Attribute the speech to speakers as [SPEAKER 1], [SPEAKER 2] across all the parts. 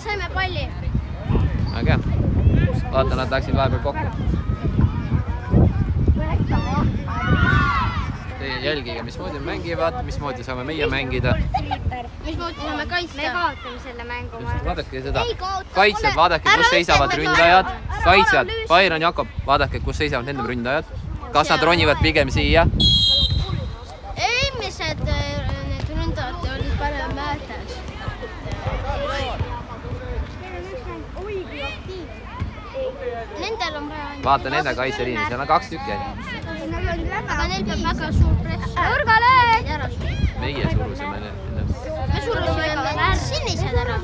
[SPEAKER 1] saime palli.
[SPEAKER 2] Äge. Vaata, nad läksid vahepeal kokku. Teie jälgige, mismoodi mängivad, mismoodi saame meie mängida.
[SPEAKER 1] Mismoodi saame kaitsta? Me kaotame selle mängu.
[SPEAKER 2] Vaadake seda. Kaitsjad, vaadake, kus seisavad ründajad. Kaitsjad, Byron, Jakob, vaadake, kus seisavad nende ründajad. Kas nad ronivad pigem siia?
[SPEAKER 1] Eelmised need ründajad olid parem väärtes. Nendel on vaja...
[SPEAKER 2] Vaata nende kaitseliini, seal on 2 tükki.
[SPEAKER 1] Aga neil peab väga suur press. Nurgale!
[SPEAKER 2] Meie surusime nende.
[SPEAKER 1] Me surusime sinised ära.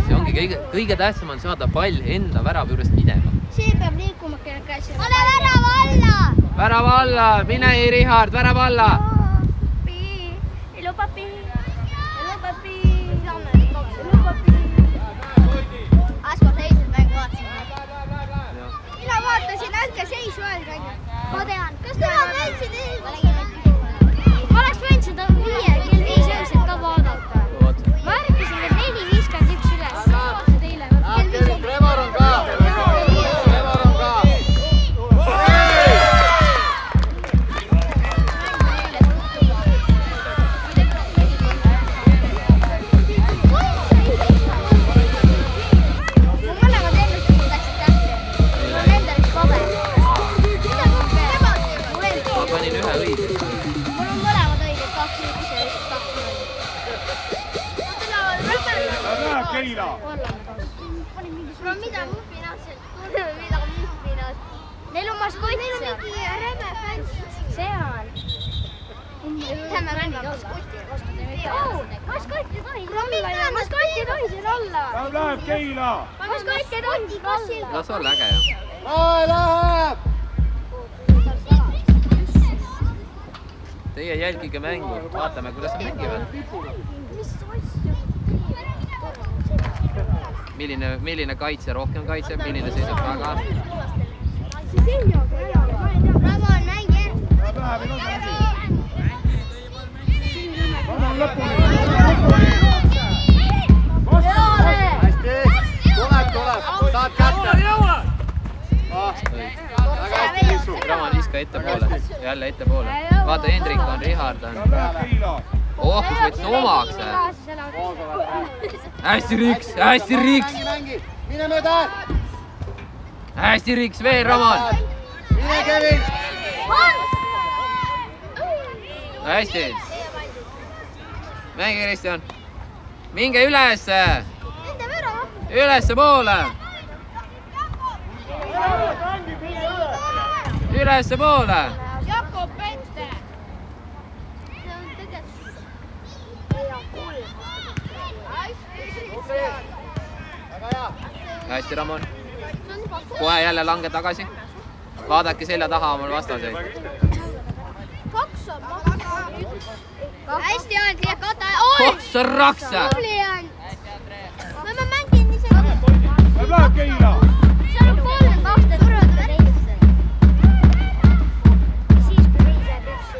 [SPEAKER 2] See ongi kõige tähtsam on saada pall enda värava juurest minema.
[SPEAKER 1] See peab liikuma kelle käes. Ole värava alla!
[SPEAKER 2] Värava alla! Mine, Richard, värava alla!
[SPEAKER 1] Elu papi! Asko teised mängu vaatasin. Mina vaatasin, ärge seisu öelda. Ma tean. Kas teha võitsid ees? Ma oleks võinud seda kell 5 öösed ka vaadata. Ma ärkasin veel 4:51 üles. Teile.
[SPEAKER 3] Trevor on ka. Neil on maskott seal. See on. Lähme rännime maskotti. Maskotti tohi olla. Maskotti tohi seal olla. Läheb Keila.
[SPEAKER 1] Maskotti tohi olla.
[SPEAKER 2] Las olla äge ju.
[SPEAKER 3] Läheb!
[SPEAKER 2] Teie jälgige mängu. Vaatame, kuidas nad mängivad. Milline kaitse rohkem kaitseb, milline seisab taga.
[SPEAKER 1] Ramon, mängi!
[SPEAKER 3] Ramon lõpuni! Hästi! Tuleb! Saad kätte!
[SPEAKER 2] Ramon viska ettepoole, jälle ettepoole. Vaata, Hendrik on, Richard on. Oh, kus võttis omaks. Hästi Riks, hästi Riks!
[SPEAKER 3] Mine mööda!
[SPEAKER 2] Hästi Riks, veel Ramon!
[SPEAKER 3] Mine Kevin!
[SPEAKER 2] Hästi! Mängi Kristjan! Minge ülesse! Ülesse poole! Ülesse poole!
[SPEAKER 1] Jakob ette!
[SPEAKER 2] Hästi Ramon! Kohe jälle lange tagasi. Vaadake selja taha omal vastaseid.
[SPEAKER 1] Hästi on, liiga kata.
[SPEAKER 2] Kossa raksa!
[SPEAKER 1] Tubli on. Ma mängin ise.
[SPEAKER 3] Läheb Keila!
[SPEAKER 1] Seal on 3 kahte turvata teisse. Siis kui teise teisse.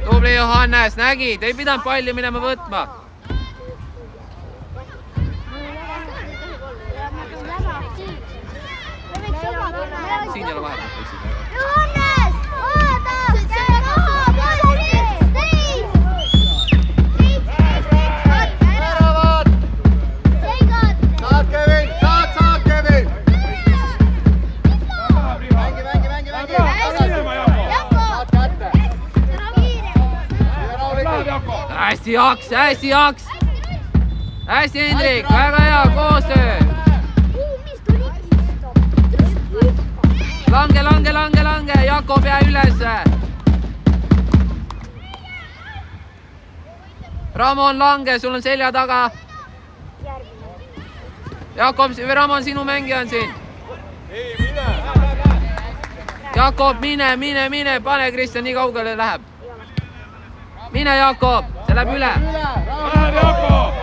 [SPEAKER 2] Tubli Johannes, nägid, ei pidanud palli minema võtma. Siin ei ole vahet.
[SPEAKER 1] Johannes! Vaata! See maha!
[SPEAKER 3] Väravad! Saad Kevin! Saad Kevin! Mängi! Saad kätte!
[SPEAKER 2] Hästi Jaks! Hästi Hendrik, väga hea koostöö! Lange, Jakob jää ülesse! Ramon lange, sul on selja taga! Jakob, Ramon, sinu mängija on siin!
[SPEAKER 3] Ei, mine!
[SPEAKER 2] Jakob, mine, pane Kristjan, nii kaugele läheb! Mine Jakob, see läheb üle!
[SPEAKER 3] Läheb Jakob!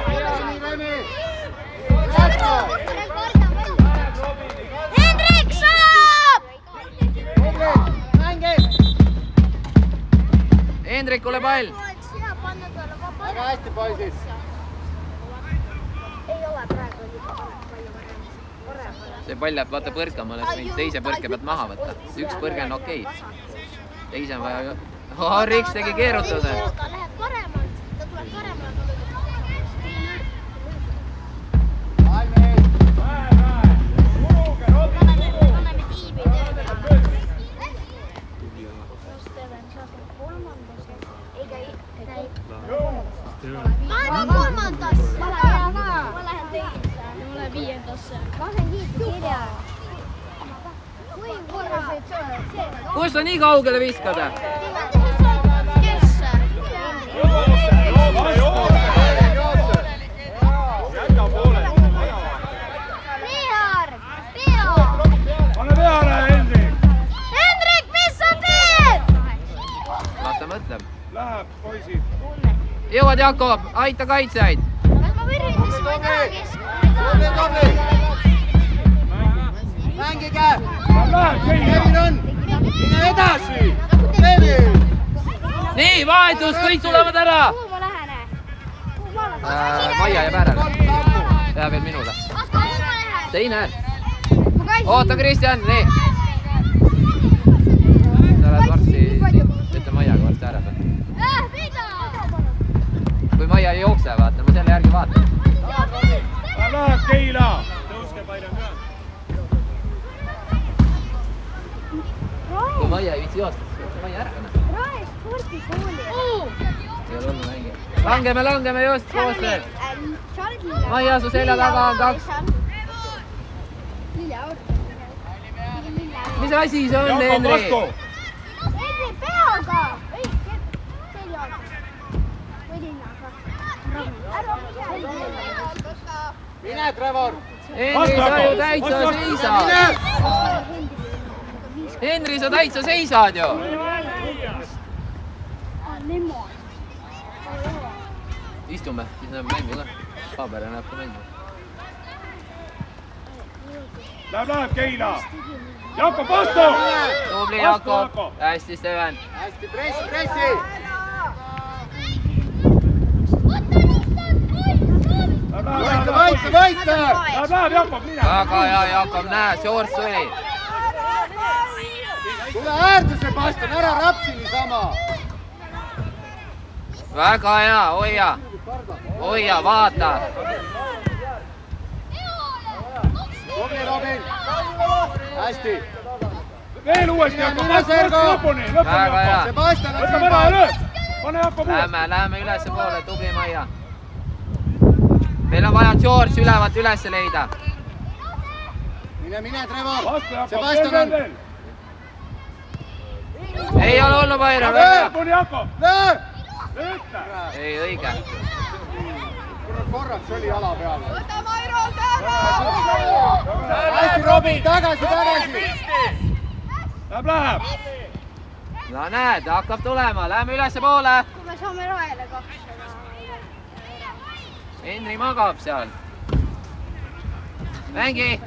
[SPEAKER 1] Hendrik saab!
[SPEAKER 2] Hendrikule pall!
[SPEAKER 3] Väga hästi, poisid!
[SPEAKER 1] Ei ole praegu liiga.
[SPEAKER 2] see pall läheb vaata põrkama, oleks võinud teise põrke pealt maha võtta. Üks põrge on okei. Teise on vaja... Riks tegi keerutuse.
[SPEAKER 1] Läheb paremalt, ta tuleb paremalt. Paneme tiimi tööle. Ma olen kolmandas. Ma lähen teise. Ma lähen viiendasse. Ma lähen kirja. Kui korra.
[SPEAKER 2] Kus sa nii kaugele viskad?
[SPEAKER 1] Kes? Mihar! Peo!
[SPEAKER 4] Pane peale, Hendrik!
[SPEAKER 1] Hendrik, mis sa teed?
[SPEAKER 2] Las ta mõtleb.
[SPEAKER 4] Läheb, poisid.
[SPEAKER 2] Jõuad, Jakob, aita kaitsjaid.
[SPEAKER 1] Kas ma võrritis, ma ei taha keskma.
[SPEAKER 5] Mängige!
[SPEAKER 4] Läheb,
[SPEAKER 5] Kevin on! Mine edasi! Kevin!
[SPEAKER 2] Nii, vahetus, kõik tulevad ära.
[SPEAKER 1] Kuhu ma lähen?
[SPEAKER 2] Maia jääb äärele. Jääb veel minule.
[SPEAKER 1] Asko, kuhu ma lähen?
[SPEAKER 2] Teine. Oota, Kristjan, nii. Sa oled varsti, ütle Maiaga varsti ära.
[SPEAKER 1] Mida?
[SPEAKER 2] Kui Maia ei jookse, vaata, ma selle järgi vaatan.
[SPEAKER 4] Läheb, Keila! Tõuske Paire peal.
[SPEAKER 2] Kui Maia ei viitsi joosta, siis Maia ära.
[SPEAKER 1] Rae spordikooli.
[SPEAKER 2] Ei ole olnud mängi. Langeme just koostööd. Maia, su selja taga on 2. Mis asi see on,
[SPEAKER 4] Jakob,
[SPEAKER 2] Henri?
[SPEAKER 4] vastu!
[SPEAKER 1] Henri, peaga! Ei, seljaga. Või linnaga.
[SPEAKER 5] Mine, Trevor!
[SPEAKER 2] Henri, sa ju täitsa seisad. Henri, sa täitsa seisad ju. Istume, siis näeb mängu ka. Paber näeb ka mängu.
[SPEAKER 4] Läheb, Keila! Jakob, vastu!
[SPEAKER 2] Tubli, Jakob. Hästi, Steven.
[SPEAKER 5] Hästi, pressi! Võita!
[SPEAKER 4] Läheb, Jakob, mine!
[SPEAKER 2] Väga hea, Jakob, näe, George tuli.
[SPEAKER 5] Tule äärde, Sebastian, ära rapsi niisama!
[SPEAKER 2] Väga hea, hoia, vaata.
[SPEAKER 5] Tubli, Robin! Hästi!
[SPEAKER 4] Veel uuesti, Jakob, vastu lõpuni!
[SPEAKER 2] Väga hea.
[SPEAKER 5] Sebastian on
[SPEAKER 4] Võtame ära ja lööd! Pane Jakob uuesti!
[SPEAKER 2] Läheme ülesse poole, tubli Maia. Meil on vaja George ülevalt üles leida.
[SPEAKER 5] Mine, Trevor!
[SPEAKER 4] Vastu, Jakob,
[SPEAKER 5] Sebastian on!
[SPEAKER 4] veel!
[SPEAKER 2] Ei ole olnud Maira,
[SPEAKER 4] Lõpuni, Jakob!
[SPEAKER 5] Löö!
[SPEAKER 4] Lööta!
[SPEAKER 2] ei, õige.
[SPEAKER 5] Korraks oli jala peal.
[SPEAKER 1] Võta Mairalt ära!
[SPEAKER 5] Hästi, Robin, tagasi!
[SPEAKER 4] Läheb!
[SPEAKER 2] No näed, hakkab tulema, läheme ülesse poole.
[SPEAKER 1] Kui me saame Raele 2.
[SPEAKER 2] Henri magab seal. Mängi.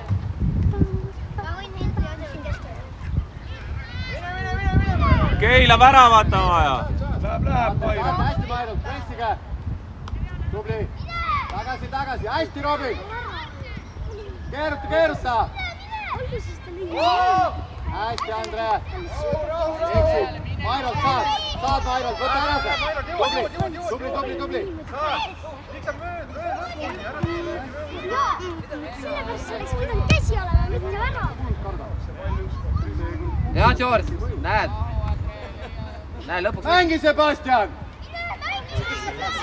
[SPEAKER 1] Ma võin Henri asja siin keskel.
[SPEAKER 6] Keila väravat on vaja.
[SPEAKER 4] Läheb, Paire!
[SPEAKER 5] Hästi, Mairalt, pressige! Tubli! Tagasi! Hästi, Robin! Keeruta! Hästi, Andre! Eksid! Mairalt saad Mairalt, võta ära see! Tubli!
[SPEAKER 1] Sellepärast oleks pidanud käsi olema, mitte värav.
[SPEAKER 2] Ja George, näed lõpuks.
[SPEAKER 5] Mängi, Sebastian!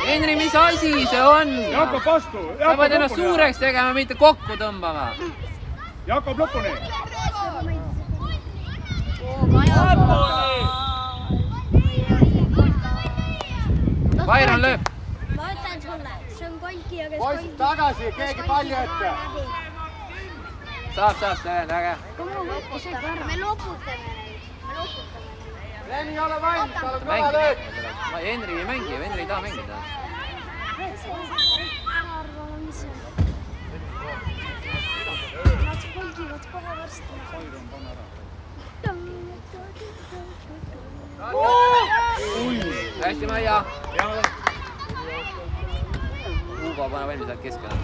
[SPEAKER 2] Henri, mis asi see on?
[SPEAKER 4] Jakob, vastu!
[SPEAKER 2] Sa pead ennast suureks tegema, mitte kokku tõmbama.
[SPEAKER 4] Jakob, lõpuni!
[SPEAKER 2] Byron lööb.
[SPEAKER 1] Ma ütlen sulle, see on kolki ja kes
[SPEAKER 5] Poisid tagasi, keegi palli ette!
[SPEAKER 2] Saab, see on äge.
[SPEAKER 1] Me loputame neid.
[SPEAKER 5] Reni, ole valmis, tal on kõva
[SPEAKER 2] Mängi.
[SPEAKER 5] löök!
[SPEAKER 2] Henri ei mängi, Henri ei taha mängida.
[SPEAKER 1] Nad kolgivad kohe varsti.
[SPEAKER 2] Hästi, Maia. Hugo, pane valmis, läheb keskele.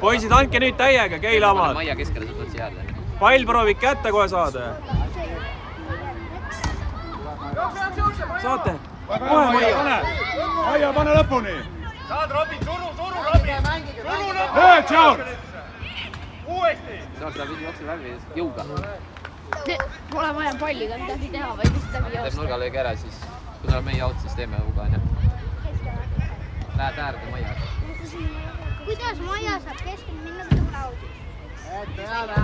[SPEAKER 6] Poisid, andke nüüd täiega, Keila omad.
[SPEAKER 2] Maia keskele saab otsi jääda.
[SPEAKER 6] Pall proovib kätte kohe saada. Saate? Kohe Maia.
[SPEAKER 4] Maia, pane lõpuni.
[SPEAKER 5] Saad, Robin, suru, Robin. Suru lõpuni.
[SPEAKER 4] Hea, George.
[SPEAKER 5] Uuesti.
[SPEAKER 2] Saab seda pidi jooksu läbi jõuga.
[SPEAKER 3] Pole vaja palliga midagi teha, vaid lihtsalt läbi
[SPEAKER 2] Teeb
[SPEAKER 3] joosta.
[SPEAKER 2] nurgalöögi ära, siis kui tuleb meie jaot, siis teeme jõuga, on ju. Lähed äärde Maia.
[SPEAKER 1] Kuidas Maia saab keskel minna, kui ta pole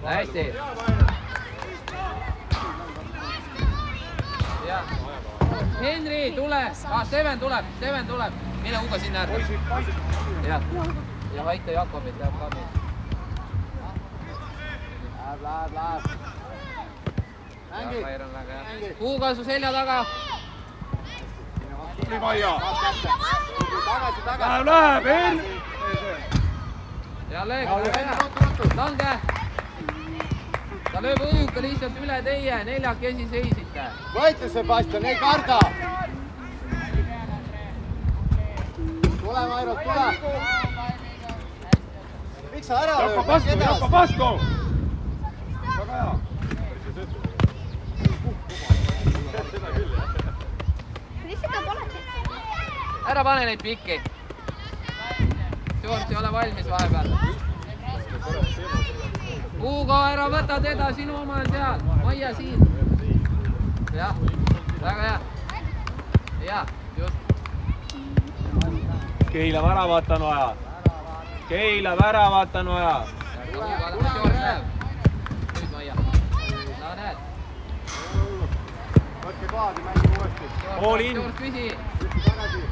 [SPEAKER 2] Hästi. Henri, tule! Steven tuleb. Mine Ugo sinna äärde. Ja aita Jakobit, läheb kammi. Läheb. Kair on väga hea. Ugo, su selja taga.
[SPEAKER 4] Tuli Maia. Läheb.
[SPEAKER 2] Ja lööb, väga hea. Lange. Ta lööb õuka lihtsalt üle teie, neljakesi seisite.
[SPEAKER 5] Võitle, Sebastian, ei karda. Tule, Mairot, tule. Miks sa ära lööb?
[SPEAKER 4] Jakko vastu. Väga hea.
[SPEAKER 2] Ära pane neid pikki. George ei ole valmis vahepeal. Ugo, ära võta teda, sinu oma on seal. Maia siin. Jah, väga hea. Jah, just.
[SPEAKER 6] Keila väravat on vaja. Keila väravat on vaja.
[SPEAKER 2] George läheb. Nüüd Maia. No näed.
[SPEAKER 5] Võtke kohagi, mängi uuesti.
[SPEAKER 6] All in.
[SPEAKER 2] George püsi.
[SPEAKER 5] Tagasi.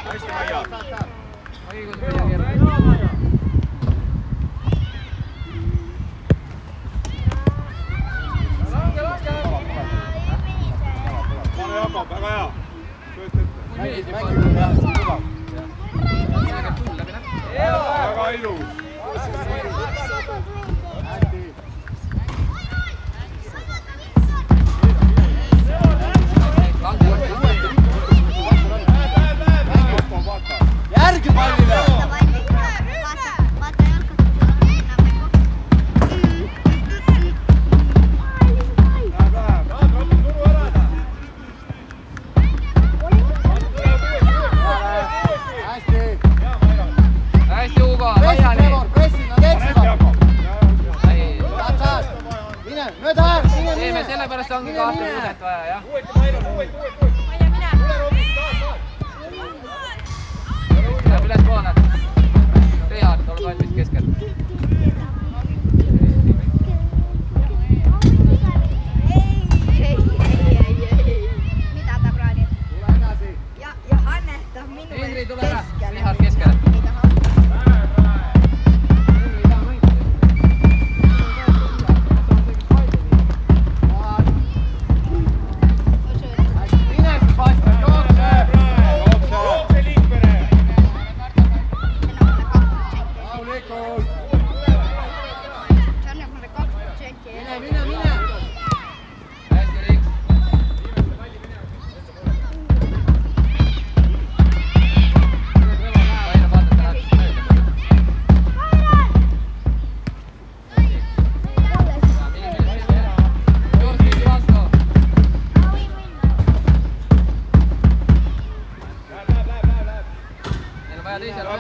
[SPEAKER 4] Hästi, Maia.
[SPEAKER 2] Õigus Maia keerab.
[SPEAKER 4] Pane Jakob, väga hea. Tööta ette. Väga ilus.
[SPEAKER 5] Järgi pallile!
[SPEAKER 2] Hästi Ugo, laiali.
[SPEAKER 5] Pressi, nad eksivad! Teeme
[SPEAKER 2] sellepärast ongi kahte muudet vaja, jah. Läheb üles poole. Richard, ole valmis keskel.
[SPEAKER 1] Mida ta plaanib? Ja annetab minu
[SPEAKER 2] Henri, tule ära. Richard keskele.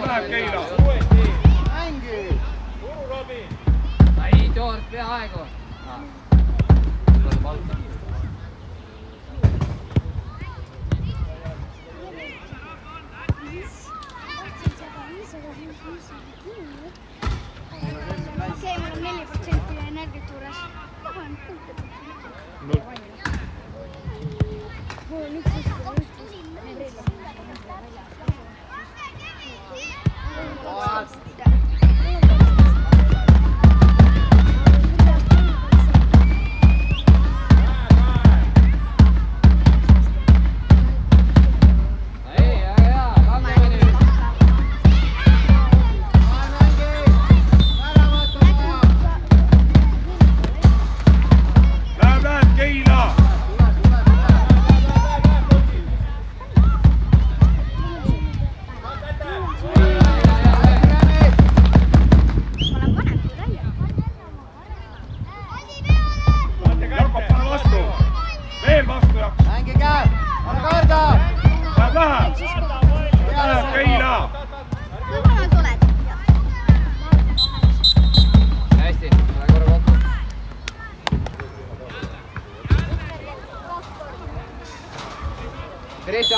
[SPEAKER 4] Läheb Keila.
[SPEAKER 5] Mängi!
[SPEAKER 2] Ei, George, peaaegu.
[SPEAKER 1] Okei, mul on 4% energiat juures. Tahan 6%.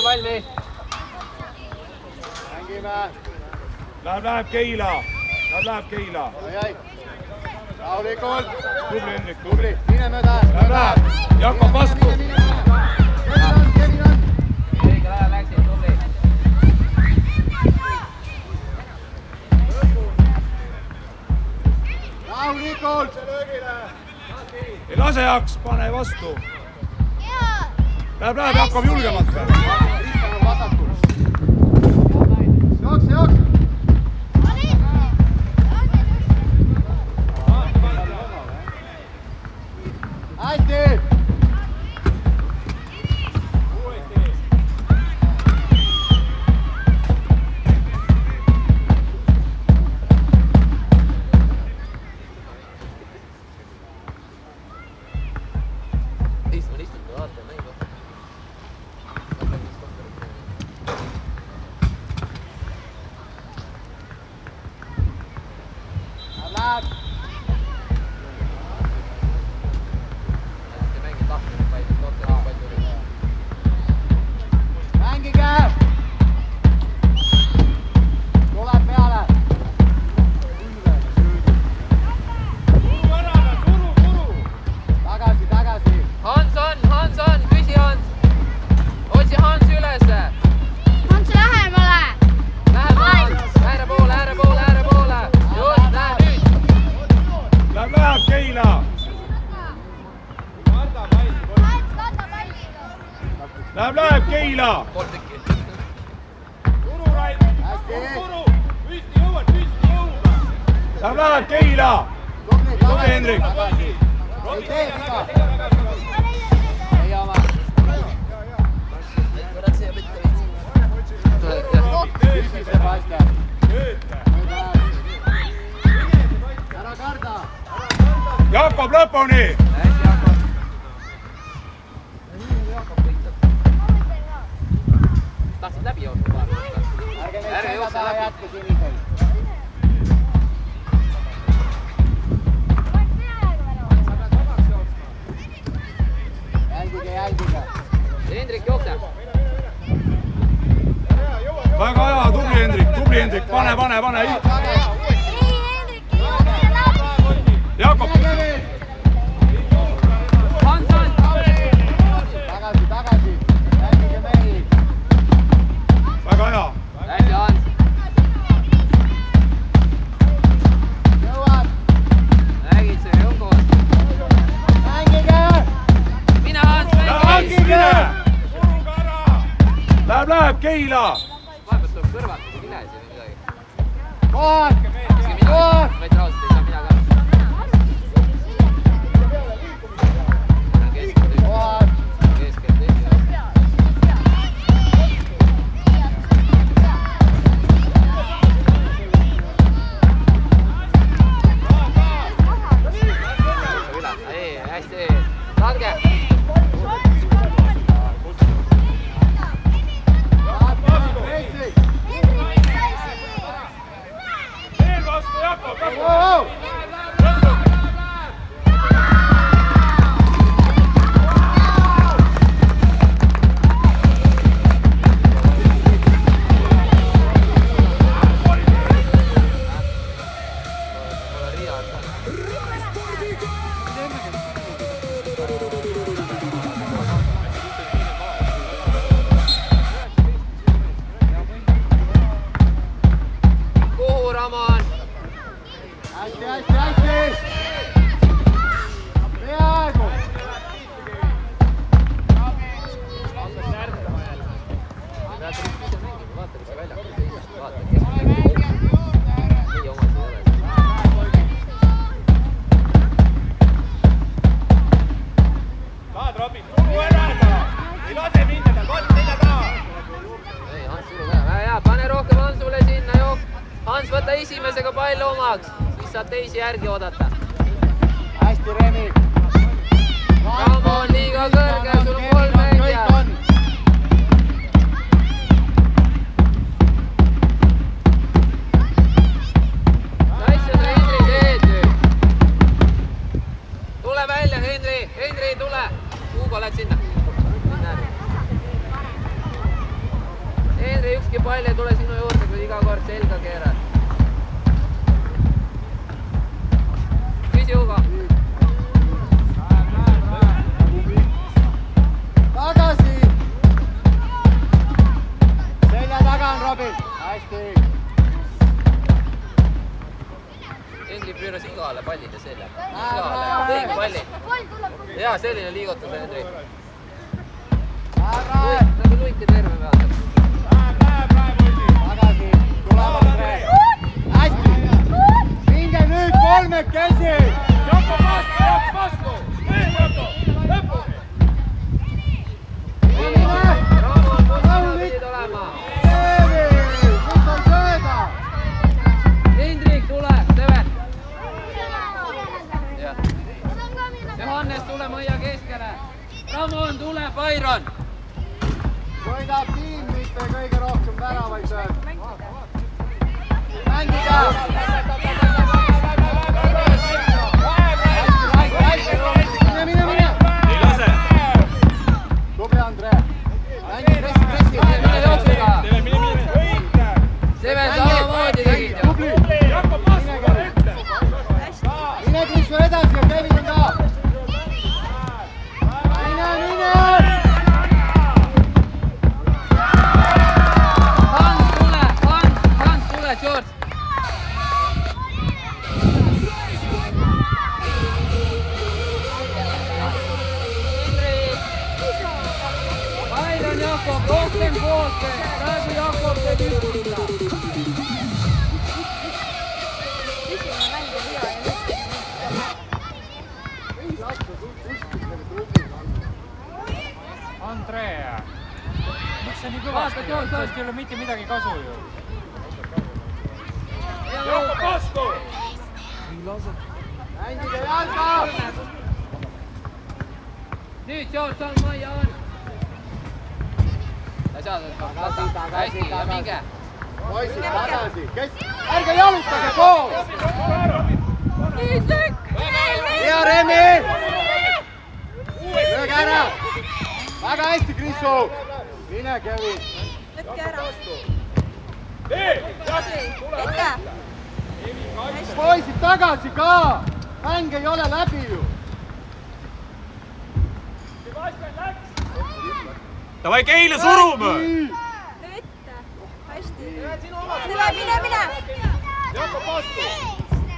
[SPEAKER 2] valmis.
[SPEAKER 5] Mängime.
[SPEAKER 4] Läheb Keila. Läheb Keila.
[SPEAKER 5] Rahulikult.
[SPEAKER 4] Tubli Hendrik, tubli.
[SPEAKER 5] Mine mööda.
[SPEAKER 4] Läheb. Jakob vastu.
[SPEAKER 5] Kevin on.
[SPEAKER 2] Õige läheb, läksid, tubli.
[SPEAKER 5] Rahulikult.
[SPEAKER 4] Ei lase Jaks, pane vastu. Läheb, Jakob julgemalt.
[SPEAKER 5] Kristjan on vasakul. Jooks. Hästi.
[SPEAKER 2] Istun, vaatan mängu.
[SPEAKER 5] Läheb. Mängige! Tuleb peale! Tagasi!
[SPEAKER 2] Hanson, küsi Hans! Otsi Hans ülesse!
[SPEAKER 1] Hans lähemale!
[SPEAKER 2] Läheb Hans! Ääre poole! Just, näe nüüd!
[SPEAKER 4] Läheb Keila. Läheb Keila.
[SPEAKER 2] Pool tükki.
[SPEAKER 5] Hästi!
[SPEAKER 4] Läheb Keila. Tubli Hendrik.
[SPEAKER 5] Ei tee viga! Ei oma! Küsi Sebastian! Ära karda!
[SPEAKER 4] Jakob lõpuni.
[SPEAKER 2] Hästi, Jakob võitleb. Tahtsid läbi joosta paar.
[SPEAKER 5] Ärge neid
[SPEAKER 2] Ärge
[SPEAKER 5] selga
[SPEAKER 2] jookse
[SPEAKER 5] taha
[SPEAKER 2] läbi.
[SPEAKER 5] jätke siniseid! Jälgige!
[SPEAKER 2] Hendrik, jookse!
[SPEAKER 4] Väga hea, tubli Hendrik. Pane. Jakob.
[SPEAKER 2] Hanson!
[SPEAKER 5] Tagasi! Jälgige mehi!
[SPEAKER 4] Väga hea.
[SPEAKER 2] Hästi, Hans!
[SPEAKER 5] Jõuad!
[SPEAKER 2] Nägid see Jõngos!
[SPEAKER 5] Mängige!
[SPEAKER 2] Mine, Hans, mängige!
[SPEAKER 4] Läheb Keila.
[SPEAKER 2] Vahepeal tuleb kõrvalt kilesi või midagi.
[SPEAKER 5] Kohad!
[SPEAKER 2] Vaid raudselt ei saa mina ka.
[SPEAKER 5] Kohad!
[SPEAKER 2] Keskelt Eesti. Hästi, lange! Kuhu, Ramon?
[SPEAKER 5] Hästi! Peaaegu!
[SPEAKER 2] Vaata, mis see väljakul seisab. Vaata, kes nii omas ei ole.
[SPEAKER 4] Tahad Robin, turu ära! Ei lase minna tal, vaata selja taha!
[SPEAKER 2] Ei, Hans, suru vähe. Väga hea, pane rohkem Hansule sinna, jook. Hans, võta esimesega pall omaks, siis saad teisi järgi oodata.
[SPEAKER 5] Hästi, Remi!
[SPEAKER 2] Ramon, liiga kõrge, sul on 3 mängijat. Naised, Henri, teed nüüd. Tule välja, Henri, tule. Hugo, lähed sinna. Indri, ükski pall ei tule sinu juurde, kui iga kord selga keerad. Küsi Ugo.
[SPEAKER 5] Tagasi! Selja taga on Robin. Hästi!
[SPEAKER 2] Indri püüras igale pallide selja. Kõik pallid. Hea, selline liigutus, Indri. Nagu luike terve peale.
[SPEAKER 5] Tagasi! Tuleb Andre! Hästi! Minge nüüd kolmekesi!
[SPEAKER 4] Jako vastu! Nüüd Jako! Lõpu!
[SPEAKER 2] Raamo on postina pidid olema.
[SPEAKER 5] Mis on sööda?
[SPEAKER 2] Indrik, tule, Steven. Johannes, tule Mõia keskele. Ramon, tule, Byron.
[SPEAKER 5] Võidab tiim, mitte kõige rohkem väravaid sööb. Mängida! Mine!
[SPEAKER 6] Ei lase!
[SPEAKER 5] Tubli Andre! Mängi, pressi!
[SPEAKER 2] Mine jooksuga.
[SPEAKER 6] Mine!
[SPEAKER 2] Steven, samamoodi tegid ju.
[SPEAKER 5] Tubli! Mine Kristus edasi ja Kevin on ka! Mine!
[SPEAKER 2] Hans, tule, George. Byron, Jakob, rohkem poolte. Praegu Jakob teeb üksinda.
[SPEAKER 7] Andrea, miks sa nii kõvasti ei ole? Sellest ei ole mitte midagi kasu ju.
[SPEAKER 4] Jako vastu!
[SPEAKER 5] Mängida jalga!
[SPEAKER 2] Nüüd George on, Maia on. Ta ei saa seda hästi ja minge.
[SPEAKER 5] Poisid tagasi! Ärge jalutage koos! Hea Remi! Lööge ära! Väga hästi, Krisu! Mine, Kevin! Poisid tagasi ka! Mäng ei ole läbi ju!
[SPEAKER 6] Davai, Keila surume!
[SPEAKER 4] Jako vastu!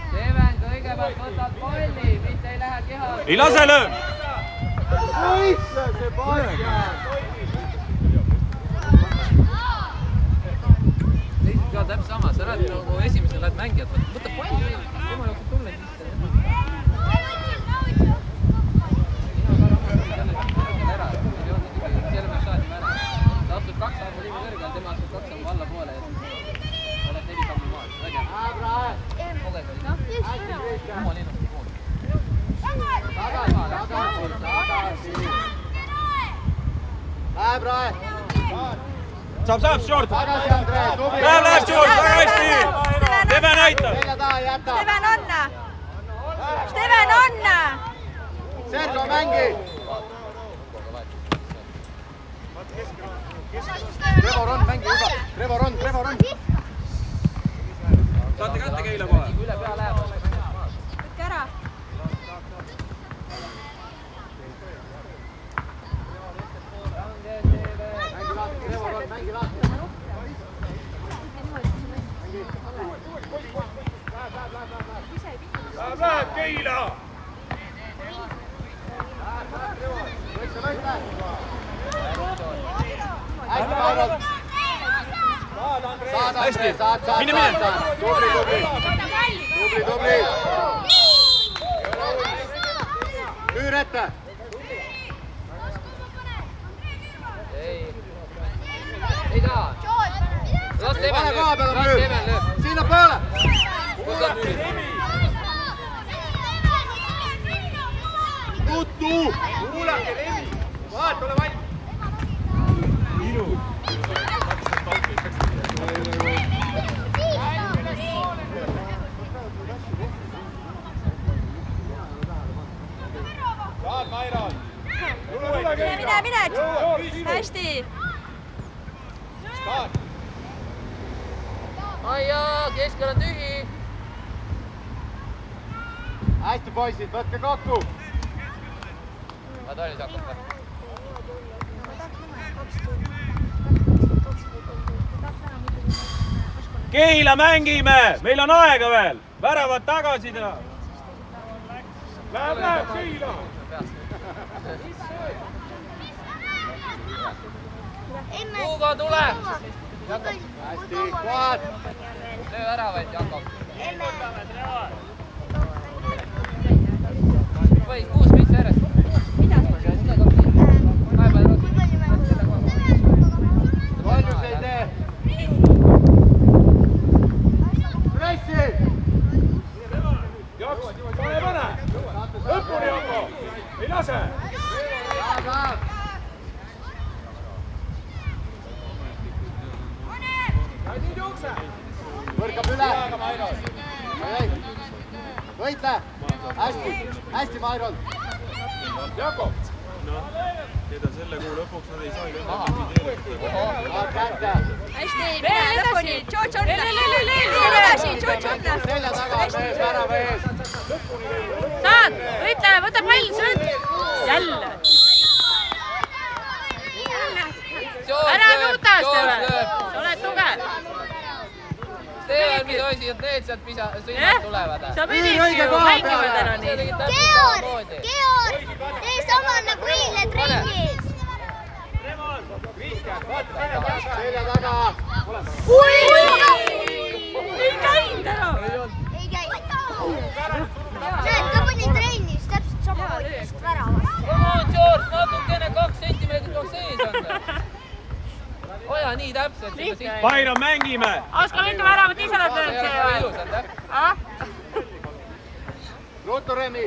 [SPEAKER 2] Steven, kõigepealt võtad palli, mitte ei lähe keha.
[SPEAKER 6] Ei lase löö!
[SPEAKER 5] Võitle, Sebastian!
[SPEAKER 2] Teised ka täpselt sama, sa lähed nagu esimesena lähed mängijat, võta palli, tema jookseb tulle sisse. Kaks sammu liiga kõrgel, tema asub 2 sammu allapoole ja sa oled 4 sammu maal. Kogega oli Jumo linnust pool.
[SPEAKER 5] Tagasi! Läheb Rae!
[SPEAKER 6] Saab, Short!
[SPEAKER 5] Tagasi, Andre! Tubli!
[SPEAKER 6] Läheb, Short! Väga hästi! Steven näitab!
[SPEAKER 5] Selja taha jäta!
[SPEAKER 3] Steven Anna!
[SPEAKER 5] Sergo mängi! Trevor on mängi juba! Trevor on!
[SPEAKER 6] Saate kätte Keila kohe?
[SPEAKER 2] Üle pea läheb.
[SPEAKER 3] Võtke ära!
[SPEAKER 5] Mängi lahti!
[SPEAKER 4] Läheb Keila!
[SPEAKER 5] Hästi, Pavel! Saad, Andre, saad! Tubli! Müür ette!
[SPEAKER 2] Ei taha. Las Steven lööb.
[SPEAKER 5] Sinna peale!
[SPEAKER 2] Kus on nüüd?
[SPEAKER 5] Tuttu!
[SPEAKER 4] Kuulake, Remi! Vaat, ole valmis! Saad, Mairon!
[SPEAKER 3] Mine! Hästi!
[SPEAKER 4] Start!
[SPEAKER 2] Maia, keskel on tühi.
[SPEAKER 5] Hästi poisid, võtke kokku.
[SPEAKER 2] Toolis hakkab.
[SPEAKER 6] Keila mängime, meil on aega veel. Väravad tagasi teha.
[SPEAKER 4] Läheb, Keila!
[SPEAKER 2] Hugo, tule!
[SPEAKER 5] Hästi, kohad.
[SPEAKER 2] Löö ära vaid, Jakob. Või 6 meist järjest.
[SPEAKER 5] Valmis ei tee. Pressi!
[SPEAKER 4] Jaks, pane! Lõpuni, Jako! Ei lase!
[SPEAKER 5] Võrkab üle. Võitle. Hästi, hästi, Mairon.
[SPEAKER 4] Jakob!
[SPEAKER 6] Keda selle kuu lõpuks nad ei saa enne
[SPEAKER 5] Kätte.
[SPEAKER 3] Hästi, mine lõpuni, Tšotšotna. Edasi, Tšotšotna.
[SPEAKER 5] Selja taga, mees, värava ees.
[SPEAKER 3] Saad, võitle, võta pall, sööd. Jälle. Ära nuta, Steven. Sa oled tugev.
[SPEAKER 2] Steven, mis osid need sealt sõimad tulevad?
[SPEAKER 3] Sa pidid ju mängima täna nii.
[SPEAKER 1] Georg, tee sama nagu eile trennis.
[SPEAKER 5] Selja taga.
[SPEAKER 3] Ei käinud ära.
[SPEAKER 1] Ei käi. Ta pani trennis täpselt sama võitlust väravast.
[SPEAKER 2] Come on, George, natukene 2 sentimeetrit on sees on. Hoia nii täpselt.
[SPEAKER 6] Mairon, mängime!
[SPEAKER 3] Oska mitte väravat ise oled löönud see või?
[SPEAKER 2] Ilusalt, jah?
[SPEAKER 5] Ruutu Remi.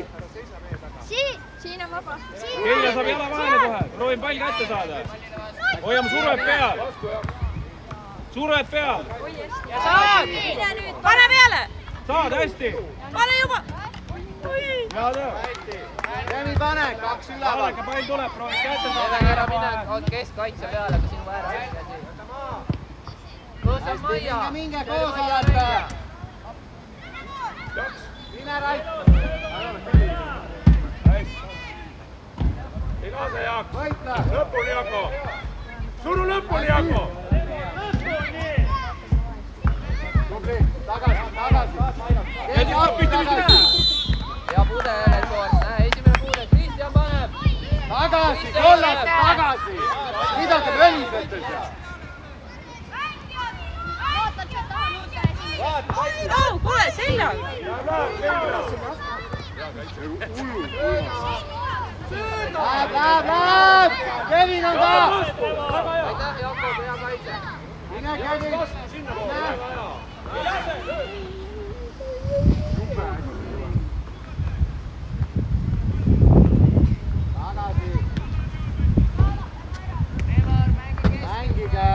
[SPEAKER 1] Siin on vaba.
[SPEAKER 6] Keila saab jala vahele kohe, proovin pall kätte saada. Hoiame survet peal. Survet peal.
[SPEAKER 3] Saad! Pane peale!
[SPEAKER 6] Saad, hästi.
[SPEAKER 3] Pane juba!
[SPEAKER 6] Hea töö.
[SPEAKER 5] Remi pane, 2 üleval.
[SPEAKER 6] Vaadake, pall tuleb, proovin kätte
[SPEAKER 2] Sellega
[SPEAKER 6] saada.
[SPEAKER 2] ära mine keskkaitse peale, kui sinu ära hästi. Kus on Maia?
[SPEAKER 5] Minge koos olete. Mine Rait.
[SPEAKER 4] Ei lase, Jaak!
[SPEAKER 5] Võitle.
[SPEAKER 4] Lõpuni, Jako! Suru lõpuni, Jako!
[SPEAKER 5] Tubli, tagasi. Keegi appi tagasi.
[SPEAKER 2] Ja pudele, George, näe, esimene pudel, Kristjan paneb.
[SPEAKER 5] Tagasi, kollased tagasi. Mida te mölisete seal?
[SPEAKER 3] Kuule, seljaga!
[SPEAKER 5] Läheb! Kevin on ka!
[SPEAKER 2] Aitäh, Jakob, hea kaitse.
[SPEAKER 5] Mine, Kevin! Tagasi! Mängige!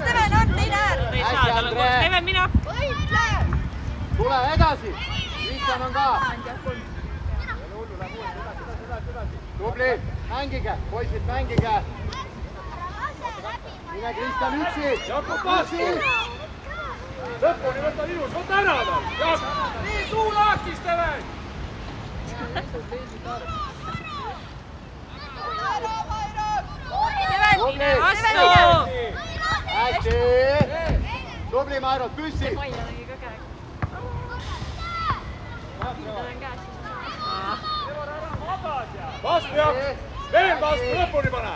[SPEAKER 3] Steven on, teine äär! Ei saa, tal on koos, Steven, mine!
[SPEAKER 5] Tule edasi! Kristjan on ka! Tubli! Mängige! Poisid, mängige! Mine Kristjan üksi!
[SPEAKER 4] Jakob, vastu! Lõpuni võta ilus, võta ära tal! Jaak! Nii suu lahti, Steven!
[SPEAKER 3] Steven, mine vastu!
[SPEAKER 5] Hästi! Tubli, Mairon, püssi!
[SPEAKER 4] Vastu, Jaak! Veel vastu, lõpuni pane!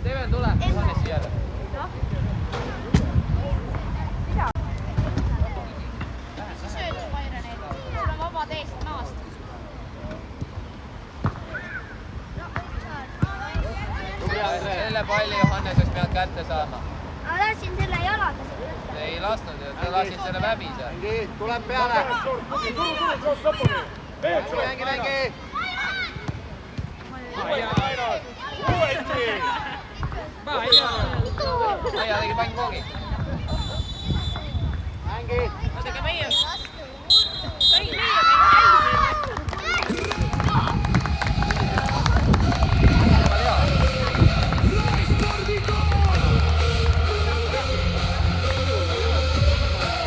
[SPEAKER 2] Steven, tule, pane siia. Selle palli Johanneseks pead kätte saama.
[SPEAKER 1] Ma lasin selle jalaga.
[SPEAKER 2] Ei lasknud, te lasid selle läbi seal.
[SPEAKER 5] Nii, tuleb peale! Mängi, mängi!
[SPEAKER 4] Uuesti!
[SPEAKER 2] Maia tegi pannkoogi.
[SPEAKER 5] Mängi!
[SPEAKER 3] Oodake meie!